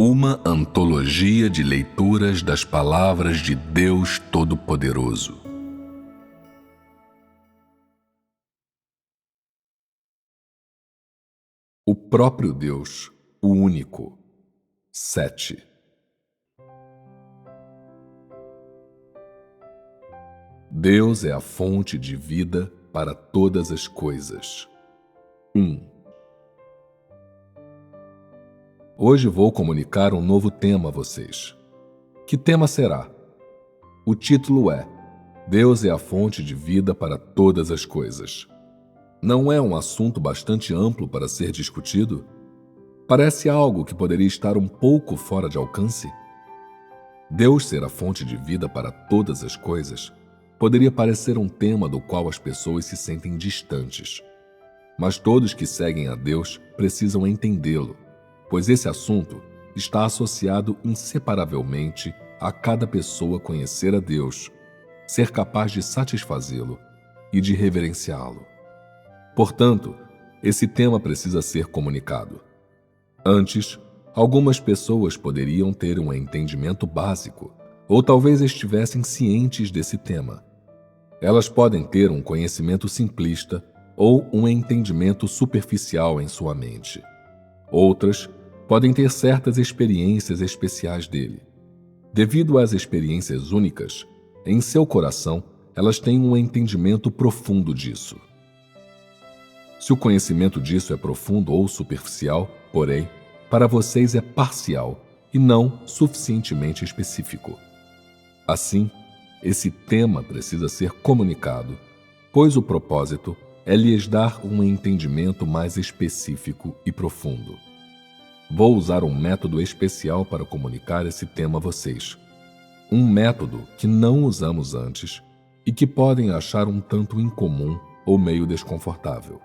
Uma antologia de leituras das palavras de Deus Todo-Poderoso. O próprio Deus, o único. 7. Deus é a fonte de vida para todas as coisas. 1. Hoje vou comunicar um novo tema a vocês. Que tema será? O título é Deus é a fonte de vida para todas as coisas. Não é um assunto bastante amplo para ser discutido? Parece algo que poderia estar um pouco fora de alcance? Deus ser a fonte de vida para todas as coisas poderia parecer um tema do qual as pessoas se sentem distantes. Mas todos que seguem a Deus precisam entendê-lo, pois esse assunto está associado inseparavelmente a cada pessoa conhecer a Deus, ser capaz de satisfazê-lo e de reverenciá-lo. Portanto, esse tema precisa ser comunicado. Antes, algumas pessoas poderiam ter um entendimento básico, ou talvez estivessem cientes desse tema. Elas podem ter um conhecimento simplista ou um entendimento superficial em sua mente. Outras podem ter certas experiências especiais dele. Devido às experiências únicas, em seu coração, elas têm um entendimento profundo disso. Se o conhecimento disso é profundo ou superficial, porém, para vocês é parcial e não suficientemente específico. Assim, esse tema precisa ser comunicado, pois o propósito é lhes dar um entendimento mais específico e profundo. Vou usar um método especial para comunicar esse tema a vocês. Um método que não usamos antes e que podem achar um tanto incomum ou meio desconfortável.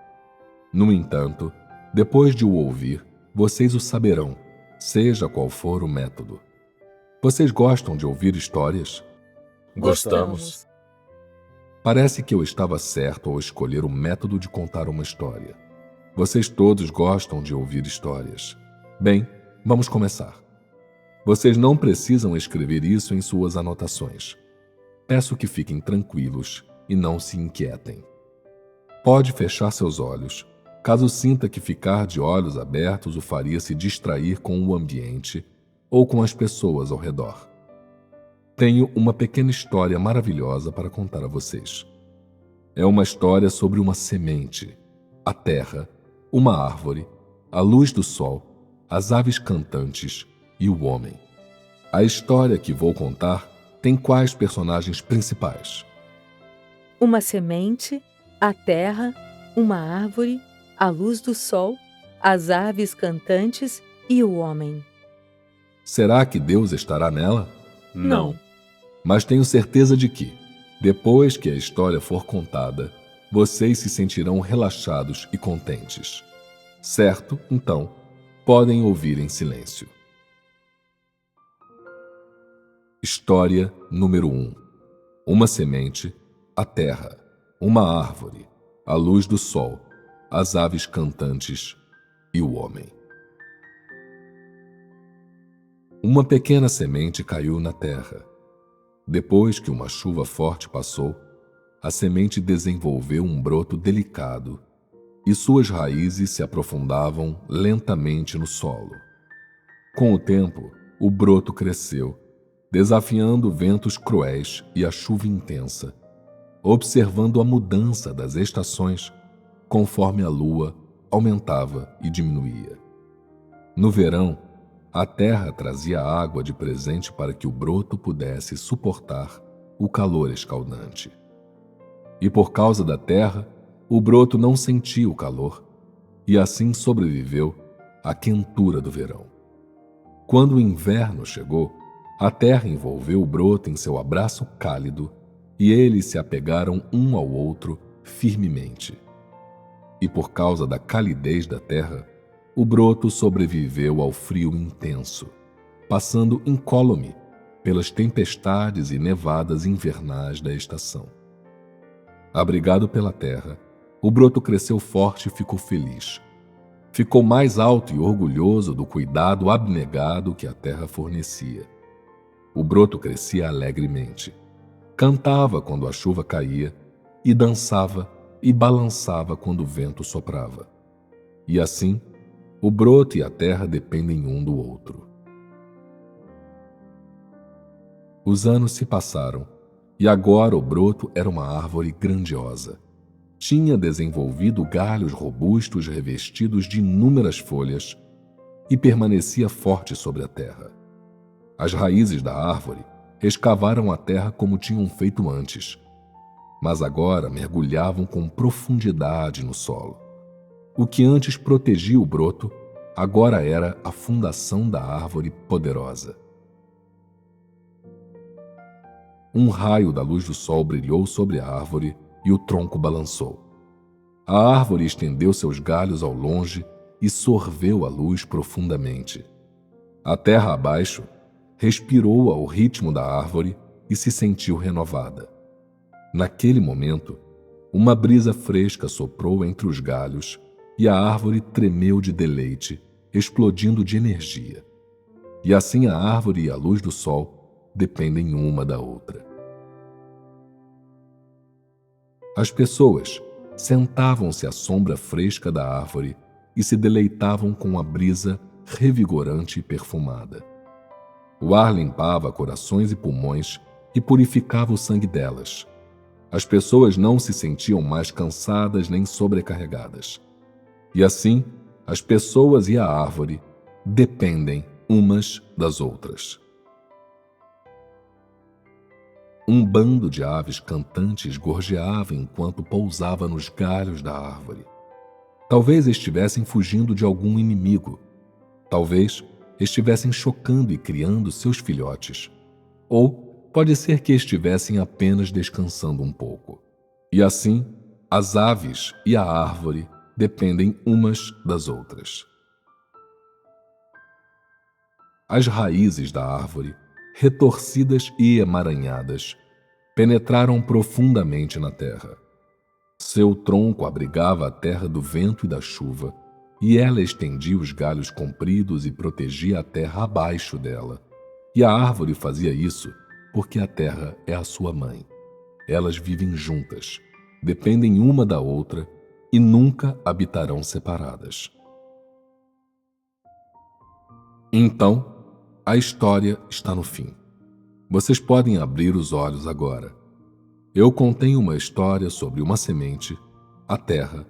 No entanto, depois de o ouvir, vocês o saberão, seja qual for o método. Vocês gostam de ouvir histórias? Gostamos. Parece que eu estava certo ao escolher o método de contar uma história. Vocês todos gostam de ouvir histórias. Bem, vamos começar. Vocês não precisam escrever isso em suas anotações. Peço que fiquem tranquilos e não se inquietem. Pode fechar seus olhos, caso sinta que ficar de olhos abertos o faria se distrair com o ambiente ou com as pessoas ao redor. Tenho uma pequena história maravilhosa para contar a vocês. É uma história sobre uma semente, a terra, uma árvore, a luz do sol, as aves cantantes e o homem. A história que vou contar tem quais personagens principais? Uma semente, a terra, uma árvore, a luz do sol, as aves cantantes e o homem. Será que Deus estará nela? Não. Mas tenho certeza de que, depois que a história for contada, vocês se sentirão relaxados e contentes. Certo? Então, podem ouvir em silêncio. História número 1. Uma semente, a terra, uma árvore, a luz do sol, as aves cantantes e o homem. Uma pequena semente caiu na terra. Depois que uma chuva forte passou, a semente desenvolveu um broto delicado e suas raízes se aprofundavam lentamente no solo. Com o tempo, o broto cresceu, desafiando ventos cruéis e a chuva intensa, observando a mudança das estações conforme a lua aumentava e diminuía. No verão, a terra trazia água de presente para que o broto pudesse suportar o calor escaldante. E por causa da terra, o broto não sentia o calor e assim sobreviveu à quentura do verão. Quando o inverno chegou, a terra envolveu o broto em seu abraço cálido e eles se apegaram um ao outro firmemente. E por causa da calidez da terra, o broto sobreviveu ao frio intenso, passando incólume pelas tempestades e nevadas invernais da estação. Abrigado pela terra, o broto cresceu forte e ficou feliz. ficou mais alto e orgulhoso do cuidado abnegado que a terra fornecia. O broto crescia alegremente, cantava quando a chuva caía e dançava e balançava quando o vento soprava. E assim, o broto e a terra dependem um do outro. Os anos se passaram, e agora o broto era uma árvore grandiosa. Tinha desenvolvido galhos robustos revestidos de inúmeras folhas e permanecia forte sobre a terra. As raízes da árvore escavaram a terra como tinham feito antes, mas agora mergulhavam com profundidade no solo. O que antes protegia o broto, agora era a fundação da árvore poderosa. Um raio da luz do sol brilhou sobre a árvore e o tronco balançou. A árvore estendeu seus galhos ao longe e sorveu a luz profundamente. A terra abaixo respirou ao ritmo da árvore e se sentiu renovada. Naquele momento, uma brisa fresca soprou entre os galhos e a árvore tremeu de deleite, explodindo de energia. E assim a árvore e a luz do sol dependem uma da outra. As pessoas sentavam-se à sombra fresca da árvore e se deleitavam com a brisa revigorante e perfumada. O ar limpava corações e pulmões e purificava o sangue delas. As pessoas não se sentiam mais cansadas nem sobrecarregadas. E assim, as pessoas e a árvore dependem umas das outras. Um bando de aves cantantes gorjeava enquanto pousava nos galhos da árvore. Talvez estivessem fugindo de algum inimigo. Talvez estivessem chocando e criando seus filhotes. Ou pode ser que estivessem apenas descansando um pouco. E assim, as aves e a árvore dependem umas das outras. As raízes da árvore, retorcidas e emaranhadas, penetraram profundamente na terra. Seu tronco abrigava a terra do vento e da chuva, e ela estendia os galhos compridos e protegia a terra abaixo dela. E a árvore fazia isso porque a terra é a sua mãe. Elas vivem juntas, dependem uma da outra e nunca habitarão separadas. Então, a história está no fim. Vocês podem abrir os olhos agora. Eu contei uma história sobre uma semente, a terra,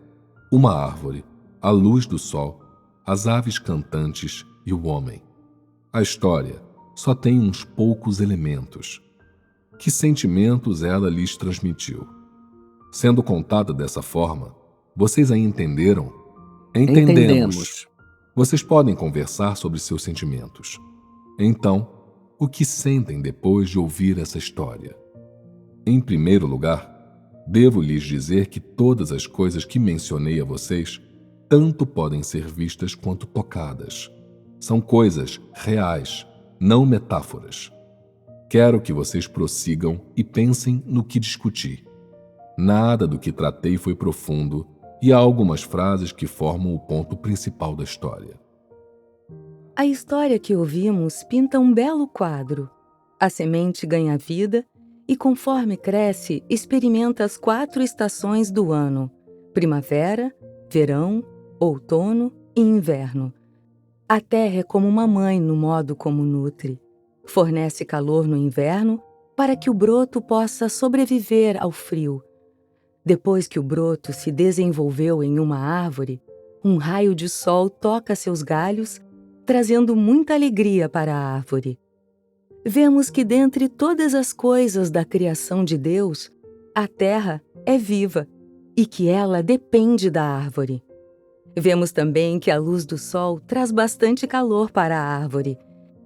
uma árvore, a luz do sol, as aves cantantes e o homem. A história só tem uns poucos elementos. Que sentimentos ela lhes transmitiu? Sendo contada dessa forma, vocês a entenderam? Entendemos. Vocês podem conversar sobre seus sentimentos. Então, o que sentem depois de ouvir essa história? Em primeiro lugar, devo lhes dizer que todas as coisas que mencionei a vocês tanto podem ser vistas quanto tocadas. São coisas reais, não metáforas. Quero que vocês prossigam e pensem no que discuti. Nada do que tratei foi profundo e há algumas frases que formam o ponto principal da história. A história que ouvimos pinta um belo quadro. A semente ganha vida e, conforme cresce, experimenta as 4 estações do ano: primavera, verão, outono e inverno. A terra é como uma mãe no modo como nutre. Fornece calor no inverno para que o broto possa sobreviver ao frio. Depois que o broto se desenvolveu em uma árvore, um raio de sol toca seus galhos, trazendo muita alegria para a árvore. Vemos que dentre todas as coisas da criação de Deus, a terra é viva e que ela depende da árvore. Vemos também que a luz do sol traz bastante calor para a árvore.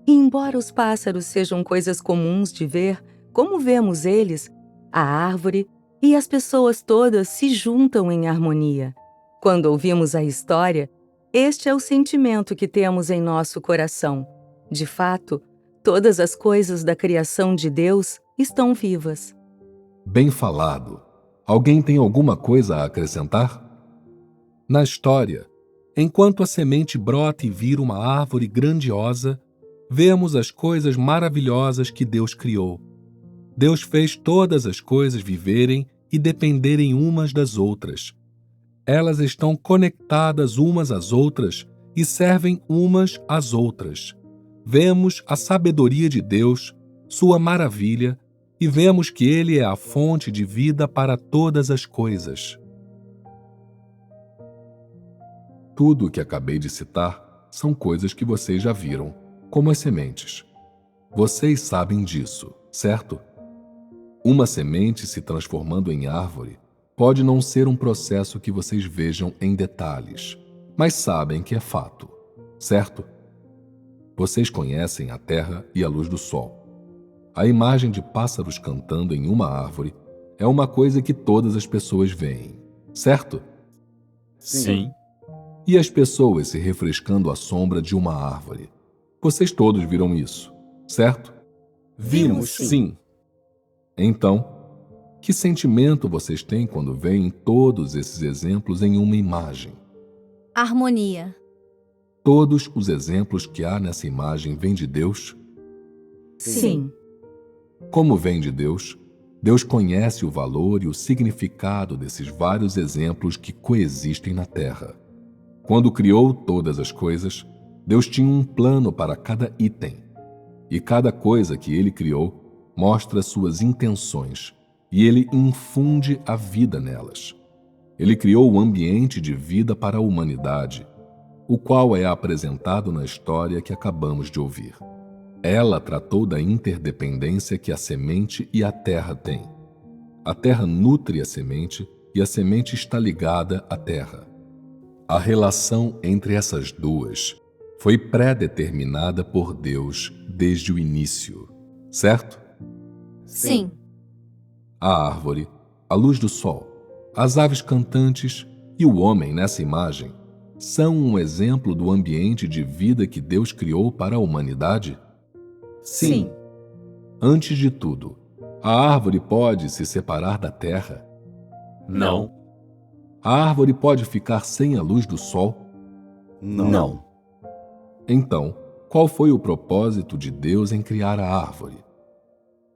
E embora os pássaros sejam coisas comuns de ver, como vemos eles, a árvore e as pessoas todas se juntam em harmonia. Quando ouvimos a história, este é o sentimento que temos em nosso coração. De fato, todas as coisas da criação de Deus estão vivas. Bem falado. Alguém tem alguma coisa a acrescentar? Na história, Enquanto a semente brota e vira uma árvore grandiosa, vemos as coisas maravilhosas que Deus criou. Deus fez todas as coisas viverem e dependerem umas das outras. Elas estão conectadas umas às outras e servem umas às outras. Vemos a sabedoria de Deus, sua maravilha, e vemos que Ele é a fonte de vida para todas as coisas. Tudo o que acabei de citar são coisas que vocês já viram, como as sementes. Vocês sabem disso, certo? Uma semente se transformando em árvore pode não ser um processo que vocês vejam em detalhes, mas sabem que é fato, certo? Vocês conhecem a terra e a luz do sol. A imagem de pássaros cantando em uma árvore é uma coisa que todas as pessoas veem, certo? Sim. E as pessoas se refrescando à sombra de uma árvore. Vocês todos viram isso, certo? Vimos, Sim. Então, que sentimento vocês têm quando veem todos esses exemplos em uma imagem? Harmonia. Todos os exemplos que há nessa imagem vêm de Deus? Sim. Como vem de Deus, Deus conhece o valor e o significado desses vários exemplos que coexistem na Terra. Quando criou todas as coisas, Deus tinha um plano para cada item. E cada coisa que Ele criou mostra suas intenções, e Ele infunde a vida nelas. Ele criou o ambiente de vida para a humanidade, o qual é apresentado na história que acabamos de ouvir. Ela tratou da interdependência que a semente e a terra têm. A terra nutre a semente e a semente está ligada à terra. A relação entre essas duas foi pré-determinada por Deus desde o início, certo? Sim. A árvore, a luz do sol, as aves cantantes e o homem nessa imagem são um exemplo do ambiente de vida que Deus criou para a humanidade? Sim. Antes de tudo, a árvore pode se separar da terra? Não. A árvore pode ficar sem a luz do sol? Não. Então, qual foi o propósito de Deus em criar a árvore?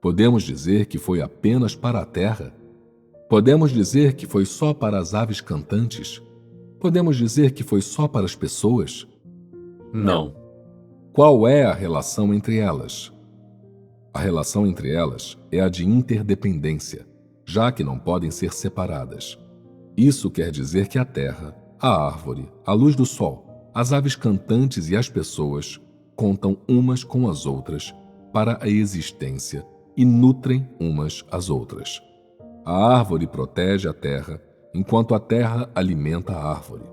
Podemos dizer que foi apenas para a terra? Podemos dizer que foi só para as aves cantantes? Podemos dizer que foi só para as pessoas? Não. Qual é a relação entre elas? A relação entre elas é a de interdependência, já que não podem ser separadas. Isso quer dizer que a terra, a árvore, a luz do sol, as aves cantantes e as pessoas contam umas com as outras para a existência e nutrem umas às outras. A árvore protege a terra, enquanto a terra alimenta a árvore.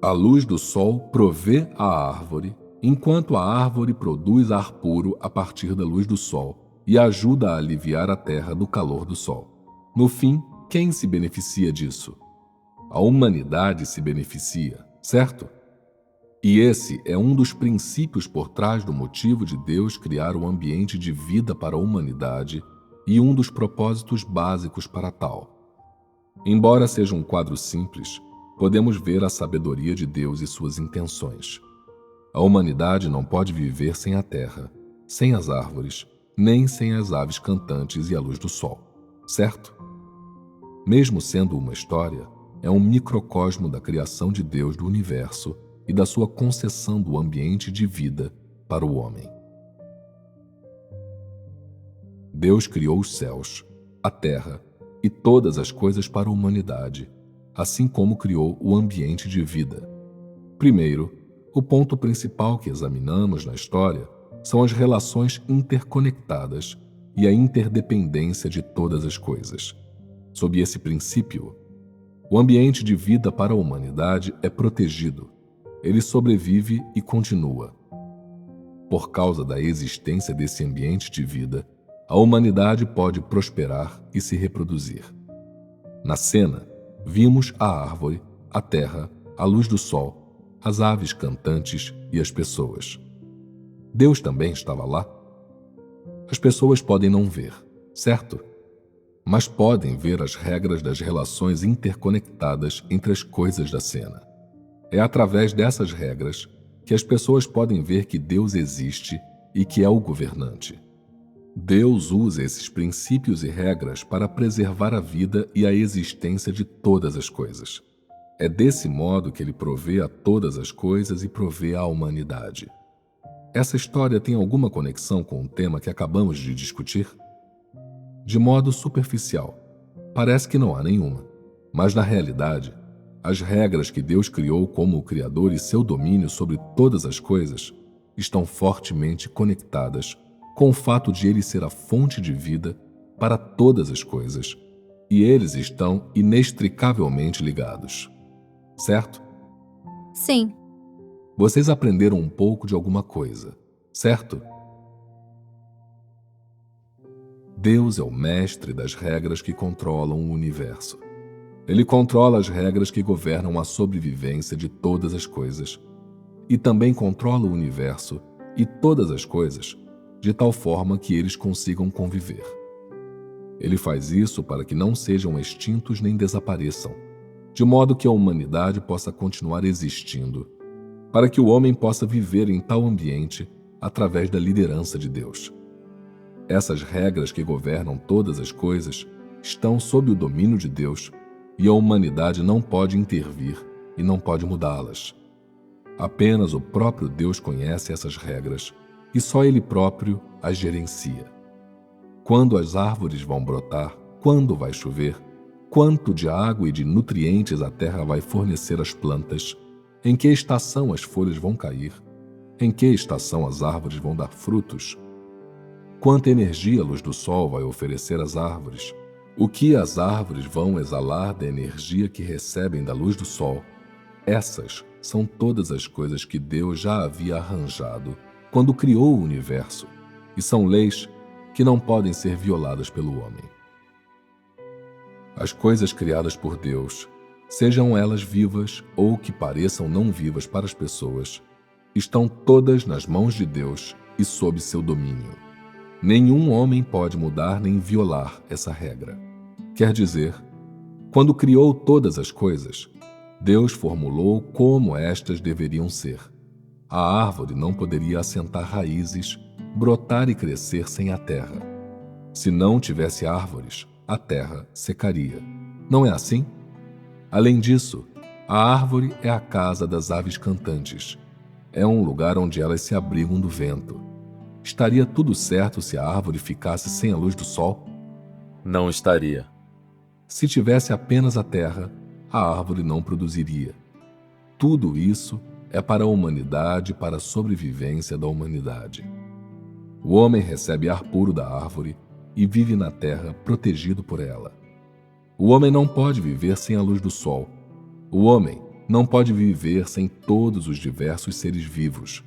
A luz do sol provê a árvore, enquanto a árvore produz ar puro a partir da luz do sol e ajuda a aliviar a terra do calor do sol. No fim, quem se beneficia disso? A humanidade se beneficia, certo? E esse é um dos princípios por trás do motivo de Deus criar um ambiente de vida para a humanidade e um dos propósitos básicos para tal. Embora seja um quadro simples, podemos ver a sabedoria de Deus e suas intenções. A humanidade não pode viver sem a terra, sem as árvores, nem sem as aves cantantes e a luz do sol, certo? Mesmo sendo uma história, é um microcosmo da criação de Deus do universo e da sua concessão do ambiente de vida para o homem. Deus criou os céus, a terra e todas as coisas para a humanidade, assim como criou o ambiente de vida. Primeiro, o ponto principal que examinamos na história são as relações interconectadas e a interdependência de todas as coisas. Sob esse princípio, o ambiente de vida para a humanidade é protegido. Ele sobrevive e continua. Por causa da existência desse ambiente de vida, a humanidade pode prosperar e se reproduzir. Na cena, vimos a árvore, a terra, a luz do sol, as aves cantantes e as pessoas. Deus também estava lá? As pessoas podem não ver, certo? Mas podem ver as regras das relações interconectadas entre as coisas da cena. É através dessas regras que as pessoas podem ver que Deus existe e que é o governante. Deus usa esses princípios e regras para preservar a vida e a existência de todas as coisas. É desse modo que ele provê a todas as coisas e provê à humanidade. Essa história tem alguma conexão com o tema que acabamos de discutir? De modo superficial, parece que não há nenhuma. Mas, na realidade, as regras que Deus criou como o Criador e seu domínio sobre todas as coisas estão fortemente conectadas com o fato de ele ser a fonte de vida para todas as coisas, e eles estão inextricavelmente ligados. Certo? Sim. Vocês aprenderam um pouco de alguma coisa, certo? Deus é o mestre das regras que controlam o universo. Ele controla as regras que governam a sobrevivência de todas as coisas e também controla o universo e todas as coisas de tal forma que eles consigam conviver. Ele faz isso para que não sejam extintos nem desapareçam, de modo que a humanidade possa continuar existindo, para que o homem possa viver em tal ambiente através da liderança de Deus. Essas regras que governam todas as coisas estão sob o domínio de Deus e a humanidade não pode intervir e não pode mudá-las. Apenas o próprio Deus conhece essas regras e só Ele próprio as gerencia. Quando as árvores vão brotar, quando vai chover, quanto de água e de nutrientes a terra vai fornecer às plantas, em que estação as folhas vão cair, em que estação as árvores vão dar frutos, quanta energia a luz do sol vai oferecer às árvores, o que as árvores vão exalar da energia que recebem da luz do sol. Essas são todas as coisas que Deus já havia arranjado quando criou o universo, e são leis que não podem ser violadas pelo homem. As coisas criadas por Deus, sejam elas vivas ou que pareçam não vivas para as pessoas, estão todas nas mãos de Deus e sob seu domínio. Nenhum homem pode mudar nem violar essa regra. Quer dizer, quando criou todas as coisas, Deus formulou como estas deveriam ser. A árvore não poderia assentar raízes, brotar e crescer sem a terra. Se não tivesse árvores, a terra secaria. Não é assim? Além disso, a árvore é a casa das aves cantantes. É um lugar onde elas se abrigam do vento. Estaria tudo certo se a árvore ficasse sem a luz do sol? Não estaria. Se tivesse apenas a terra, a árvore não produziria. Tudo isso é para a humanidade e para a sobrevivência da humanidade. O homem recebe ar puro da árvore e vive na terra protegido por ela. O homem não pode viver sem a luz do sol. O homem não pode viver sem todos os diversos seres vivos.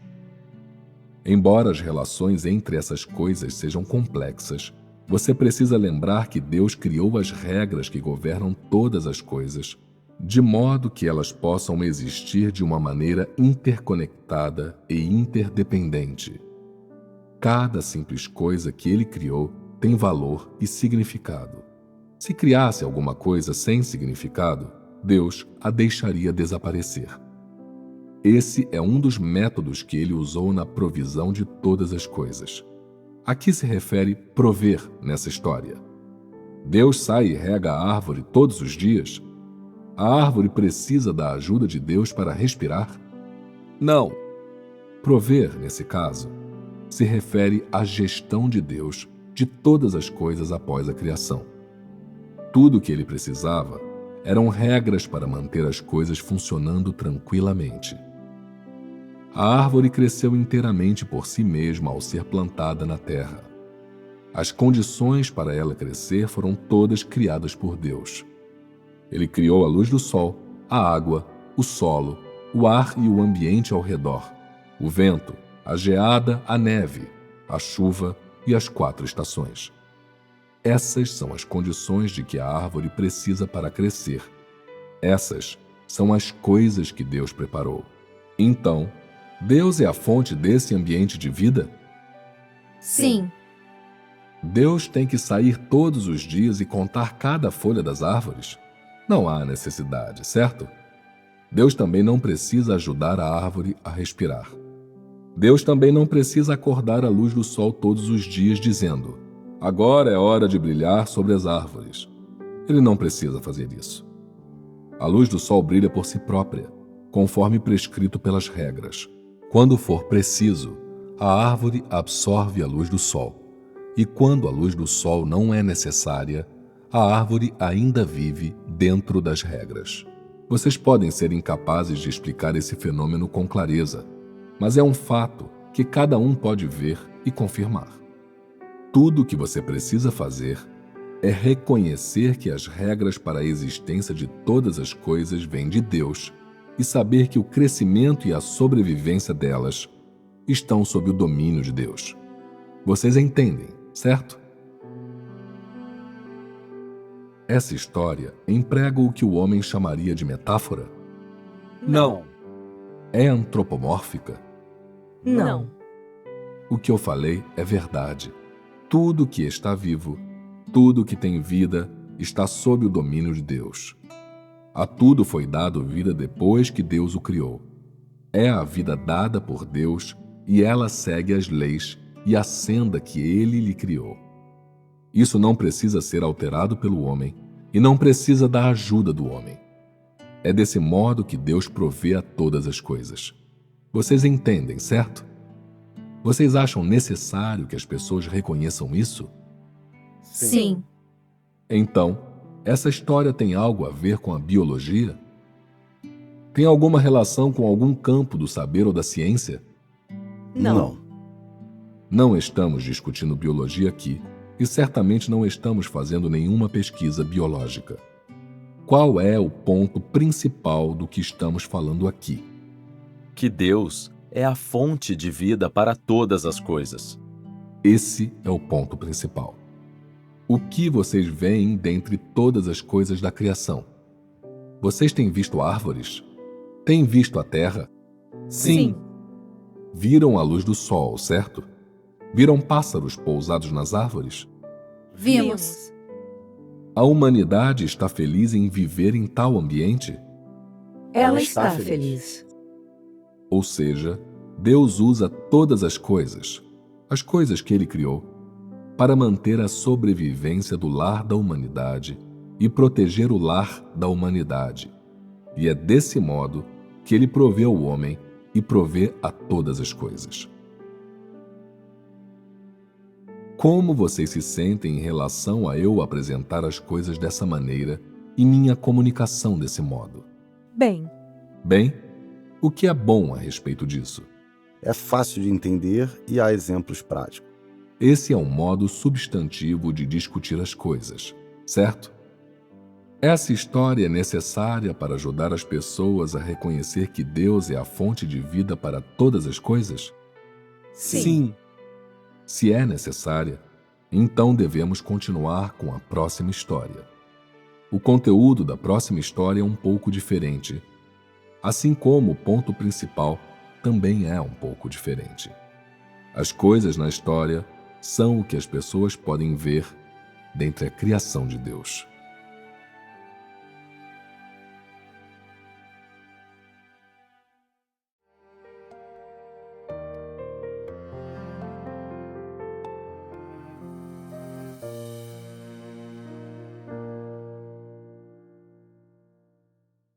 Embora as relações entre essas coisas sejam complexas, você precisa lembrar que Deus criou as regras que governam todas as coisas, de modo que elas possam existir de uma maneira interconectada e interdependente. Cada simples coisa que Ele criou tem valor e significado. Se criasse alguma coisa sem significado, Deus a deixaria desaparecer. Esse é um dos métodos que ele usou na provisão de todas as coisas. A que se refere prover nessa história? Deus sai e rega a árvore todos os dias? A árvore precisa da ajuda de Deus para respirar? Não. Prover, nesse caso, se refere à gestão de Deus de todas as coisas após a criação. Tudo o que ele precisava eram regras para manter as coisas funcionando tranquilamente. A árvore cresceu inteiramente por si mesma ao ser plantada na terra. As condições para ela crescer foram todas criadas por Deus. Ele criou a luz do sol, a água, o solo, o ar e o ambiente ao redor, o vento, a geada, a neve, a chuva e as 4 estações. Essas são as condições de que a árvore precisa para crescer. Essas são as coisas que Deus preparou. Então, Deus é a fonte desse ambiente de vida? Sim. Deus tem que sair todos os dias e contar cada folha das árvores? Não há necessidade, certo? Deus também não precisa ajudar a árvore a respirar. Deus também não precisa acordar a luz do sol todos os dias dizendo: agora é hora de brilhar sobre as árvores. Ele não precisa fazer isso. A luz do sol brilha por si própria, conforme prescrito pelas regras. Quando for preciso, a árvore absorve a luz do sol. E quando a luz do sol não é necessária, a árvore ainda vive dentro das regras. Vocês podem ser incapazes de explicar esse fenômeno com clareza, mas é um fato que cada um pode ver e confirmar. Tudo o que você precisa fazer é reconhecer que as regras para a existência de todas as coisas vêm de Deus e saber que o crescimento e a sobrevivência delas estão sob o domínio de Deus. Vocês entendem, certo? Essa história emprega o que o homem chamaria de metáfora? Não. É antropomórfica? Não. O que eu falei é verdade. Tudo que está vivo, tudo que tem vida, está sob o domínio de Deus. A tudo foi dado vida depois que Deus o criou. É a vida dada por Deus e ela segue as leis e a senda que Ele lhe criou. Isso não precisa ser alterado pelo homem e não precisa da ajuda do homem. É desse modo que Deus provê a todas as coisas. Vocês entendem, certo? Vocês acham necessário que as pessoas reconheçam isso? Sim. Então, essa história tem algo a ver com a biologia? Tem alguma relação com algum campo do saber ou da ciência? Não. Não estamos discutindo biologia aqui e certamente não estamos fazendo nenhuma pesquisa biológica. Qual é o ponto principal do que estamos falando aqui? Que Deus é a fonte de vida para todas as coisas. Esse é o ponto principal. O que vocês veem dentre todas as coisas da criação? Vocês têm visto árvores? Têm visto a terra? Sim. Viram a luz do sol, certo? Viram pássaros pousados nas árvores? Vimos. A humanidade está feliz em viver em tal ambiente? Ela está está feliz. feliz. Ou seja, Deus usa todas as coisas que Ele criou, para manter a sobrevivência do lar da humanidade e proteger o lar da humanidade. E é desse modo que Ele provê ao homem e provê a todas as coisas. Como vocês se sentem em relação a eu apresentar as coisas dessa maneira e minha comunicação desse modo? Bem, Bem, o que é bom a respeito disso? É fácil de entender e há exemplos práticos. Esse é um modo substantivo de discutir as coisas, certo? Essa história é necessária para ajudar as pessoas a reconhecer que Deus é a fonte de vida para todas as coisas? Sim. Se é necessária, então devemos continuar com a próxima história. O conteúdo da próxima história é um pouco diferente, assim como o ponto principal também é um pouco diferente. As coisas na história são o que as pessoas podem ver dentre a criação de Deus.